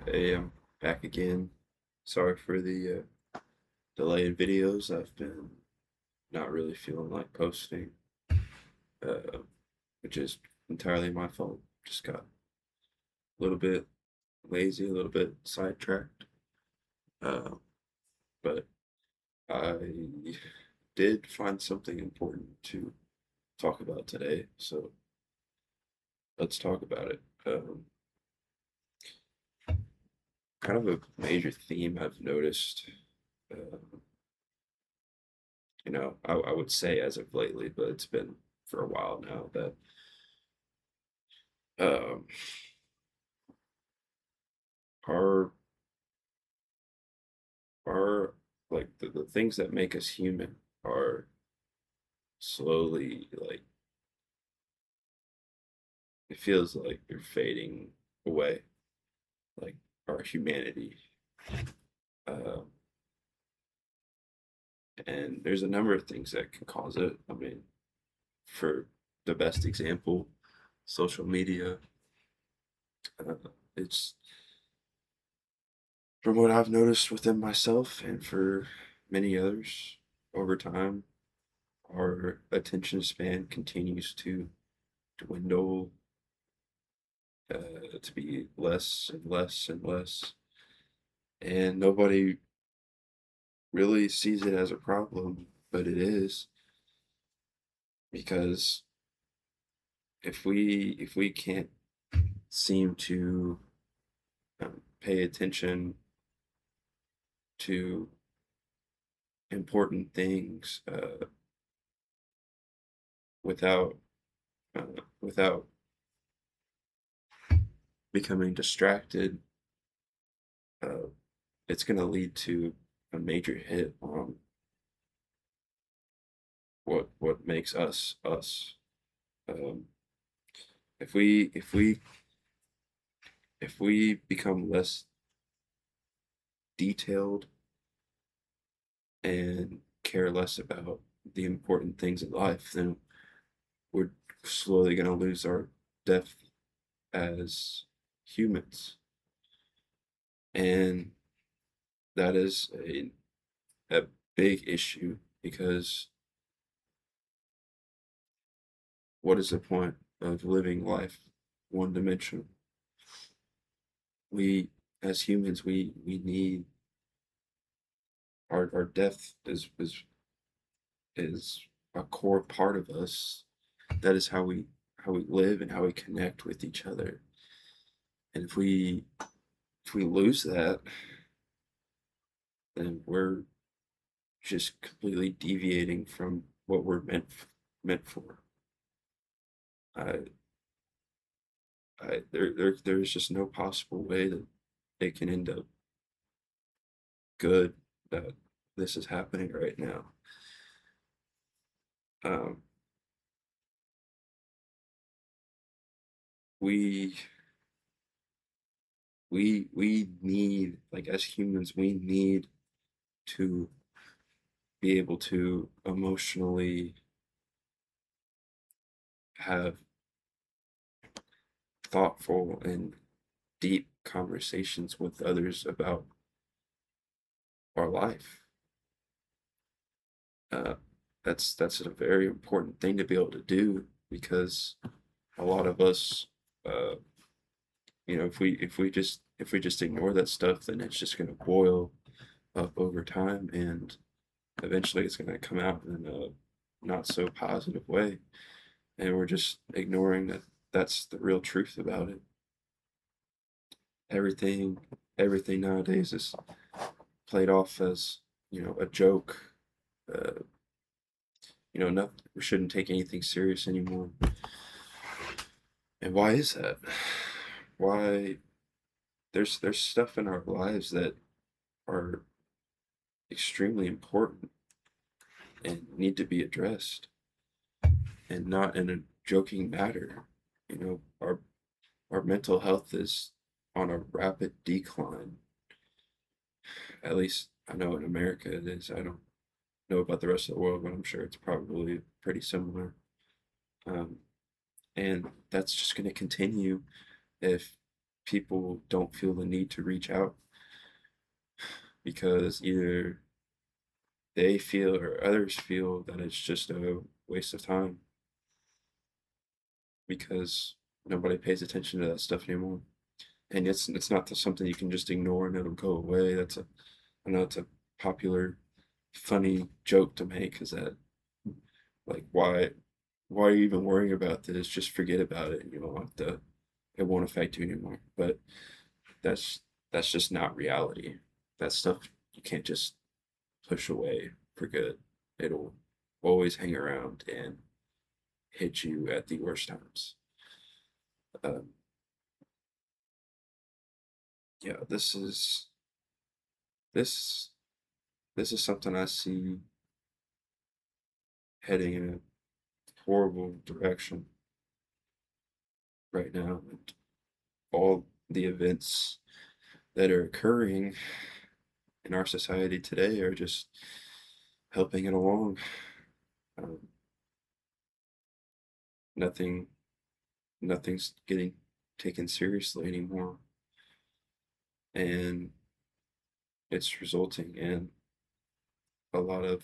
Hey, I'm back again. Sorry for the delay in videos. I've been not really feeling like posting, uh, which is entirely my fault. Just got a little bit lazy, a little bit sidetracked. Uh, but I did find something important to talk about today, so let's talk about it. Kind of a major theme I've noticed. Uh, I would say as of lately, but it's been for a while now that um, our our like the things that make us human are slowly like it feels like they're fading away, like our humanity. Um, and there's a number of things that can cause it. I mean, for the best example, social media. Uh, it's from what I've noticed within myself and for many others over time, our attention span continues to dwindle, to be less and less and less. And nobody really sees it as a problem, but it is because if we can't seem to pay attention to important things without without becoming distracted, uh, it's going to lead to a major hit on what makes us us. Um, if we become less detailed and care less about the important things in life, then we're slowly going to lose our depth as humans. And that is a big issue because what is the point of living life one dimensional? We, as humans, we need our depth is a core part of us. That is how we live and how we connect with each other. And if we lose that, then we're just completely deviating from what we're meant for. I there's just no possible way that it can end up good that this is happening right now. Um, we we need, like, as humans, we need to be able to emotionally have thoughtful and deep conversations with others about our life. Uh, that's a very important thing to be able to do because a lot of us, uh, if we just ignore that stuff, then it's just going to boil up over time, and eventually it's going to come out in a not so positive way, and we're just ignoring that. That's the real truth about it. Everything, everything nowadays is played off as a joke. Uh, no, we shouldn't take anything serious anymore. And why is that? Why there's stuff in our lives that are extremely important and need to be addressed, and not in a joking matter. Our mental health is on a rapid decline. At least I know in America it is. I don't know about the rest of the world, but I'm sure it's probably pretty similar. Um, and that's just going to continue if people don't feel the need to reach out because either they feel or others feel that it's just a waste of time because nobody pays attention to that stuff anymore. And it's not something you can just ignore and it'll go away. I know it's a popular, funny joke to make is that like why are you even worrying about this? Just forget about it and you won't have to it won't affect you anymore. But that's that's just not reality. That stuff you can't just push away for good. It'll always hang around and hit you at the worst times. Um, yeah, this this is something I see heading in a horrible direction right now. And all the events that are occurring in our society today are just helping it along. Um, nothing, nothing's getting taken seriously anymore, and it's resulting in a lot of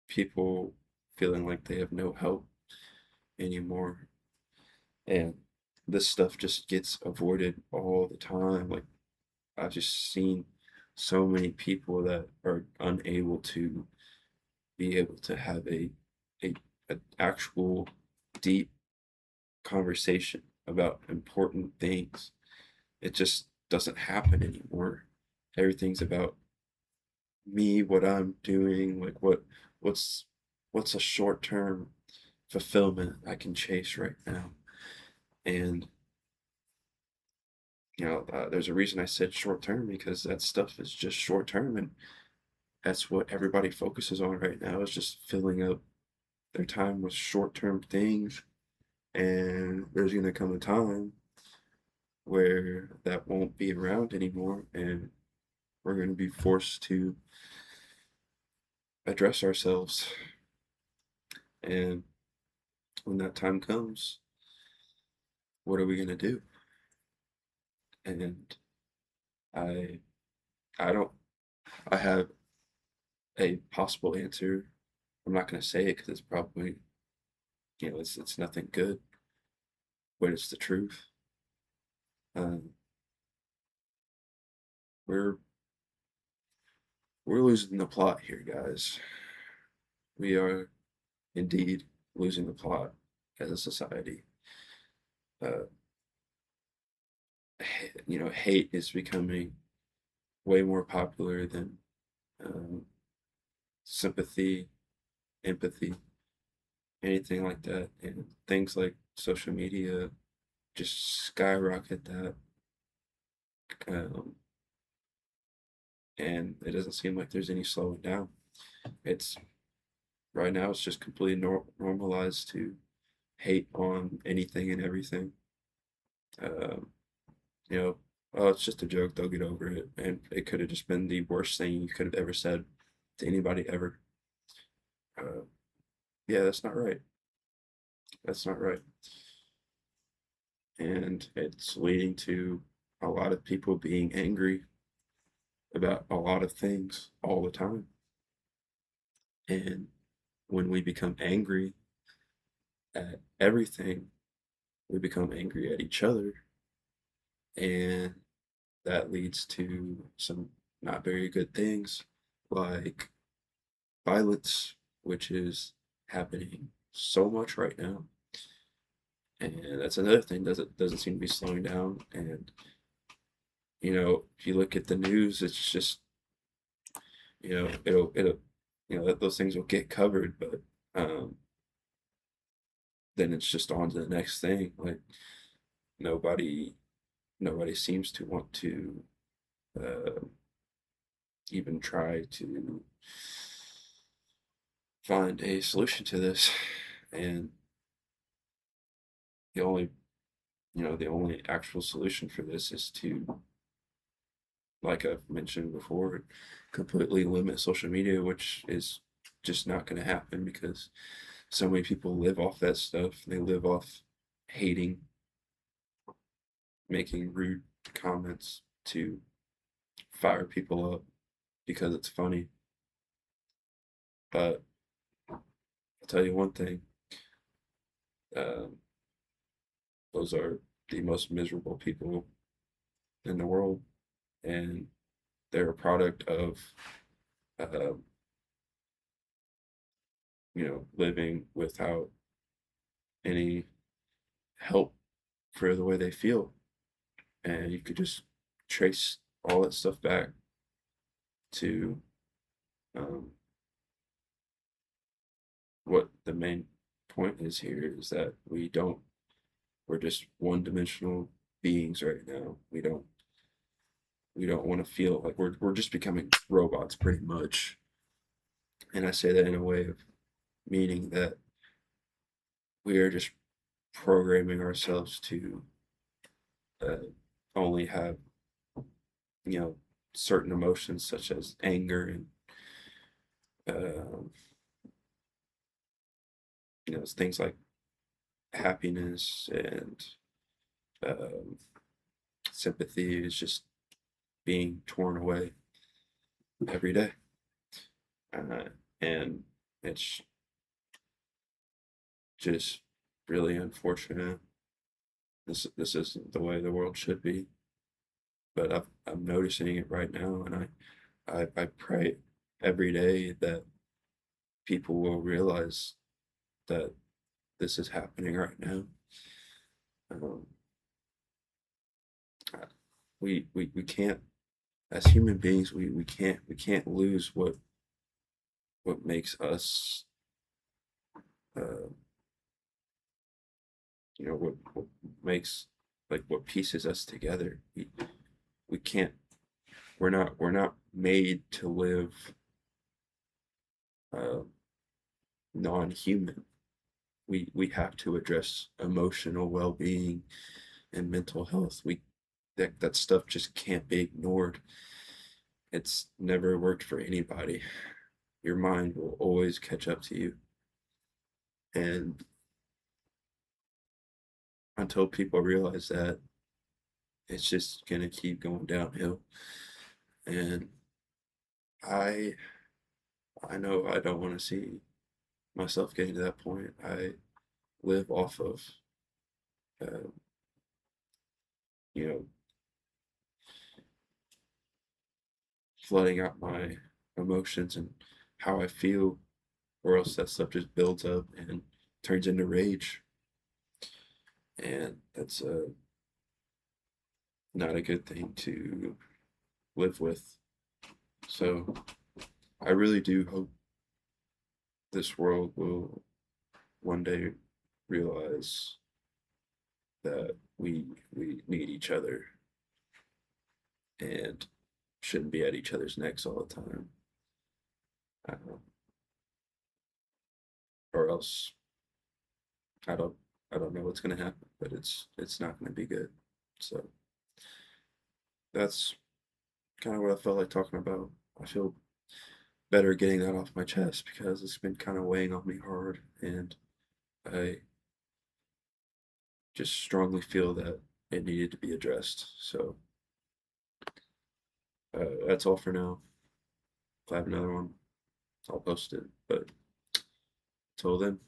people feeling like they have no help anymore, and this stuff just gets avoided all the time. Like I've just seen so many people that are unable to be able to have a, a actual deep conversation about important things. It just doesn't happen anymore. Everything's about me, what I'm doing, like what's what's a short term fulfillment I can chase right now. And there's a reason I said short term because that stuff is just short term, and that's what everybody focuses on right now is just filling up their time with short term things. And there's gonna come a time where that won't be around anymore, and we're gonna be forced to address ourselves. And when that time comes, what are we gonna do? And I I don't I have a possible answer. I'm not gonna say it because it's probably it's nothing good, but it's the truth. Um, we're we're losing the plot here, guys. We are indeed losing the plot as a society. Uh, hate is becoming way more popular than um, sympathy, empathy, anything like that. And things like social media just skyrocket that. Um, and it doesn't seem like there's any slowing down. It's right now, it's just completely normalized to hate on anything and everything. Um, you know, oh, it's just a joke, they'll get over it. And it could have just been the worst thing you could have ever said to anybody ever. Uh, yeah, that's not right. That's not right. And it's leading to a lot of people being angry about a lot of things all the time. And when we become angry at everything, we become angry at each other. And that leads to some not very good things like violence, which is happening so much right now. And that's another thing doesn't seem to be slowing down. And if you look at the news, it's just it'll those things will get covered, but um, then it's just on to the next thing. Like nobody nobody seems to want to uh, even try to find a solution to this. And the only the only actual solution for this is to, like I've mentioned before, completely limit social media, which is just not going to happen because so many people live off that stuff. They live off hating making rude comments to fire people up because it's funny. But I'll tell you one thing, um, those are the most miserable people in the world, and they're a product of, uh, living without any help for the way they feel. And you could just trace all that stuff back to um, what the main point is here is that we're just one-dimensional beings right now. We don't want to feel like we're just becoming robots pretty much. And I say that in a way of meaning that we are just programming ourselves to uh, only have, you know, certain emotions such as anger and um, things like happiness and um, sympathy is just being torn away every day. And it's just really unfortunate. This isn't the way the world should be, but I'm noticing it right now, and I pray every day that people will realize that this is happening right now. Um, we can't, as human beings, we can't lose what makes us, uh, what makes, like, what pieces us together. We can't, we're not made to live uh, non-human. We have to address emotional well-being and mental health. That stuff just can't be ignored. It's never worked for anybody. Your mind will always catch up to you. And until people realize that, it's just gonna keep going downhill. And I I know I don't want to see myself getting to that point. I live off of uh, you know flooding out my emotions and how I feel, or else that stuff just builds up and turns into rage, and that's not a good thing to live with. So I really do hope this world will one day realize that we need each other and shouldn't be at each other's necks all the time, uh, or else I don't I don't know what's gonna happen, but it's not gonna be good. So that's kind of what I felt like talking about. I feel better getting that off my chest because it's been kind of weighing on me hard, and I just strongly feel that it needed to be addressed. So that's all for now. If I have another one, I'll post it. But till then.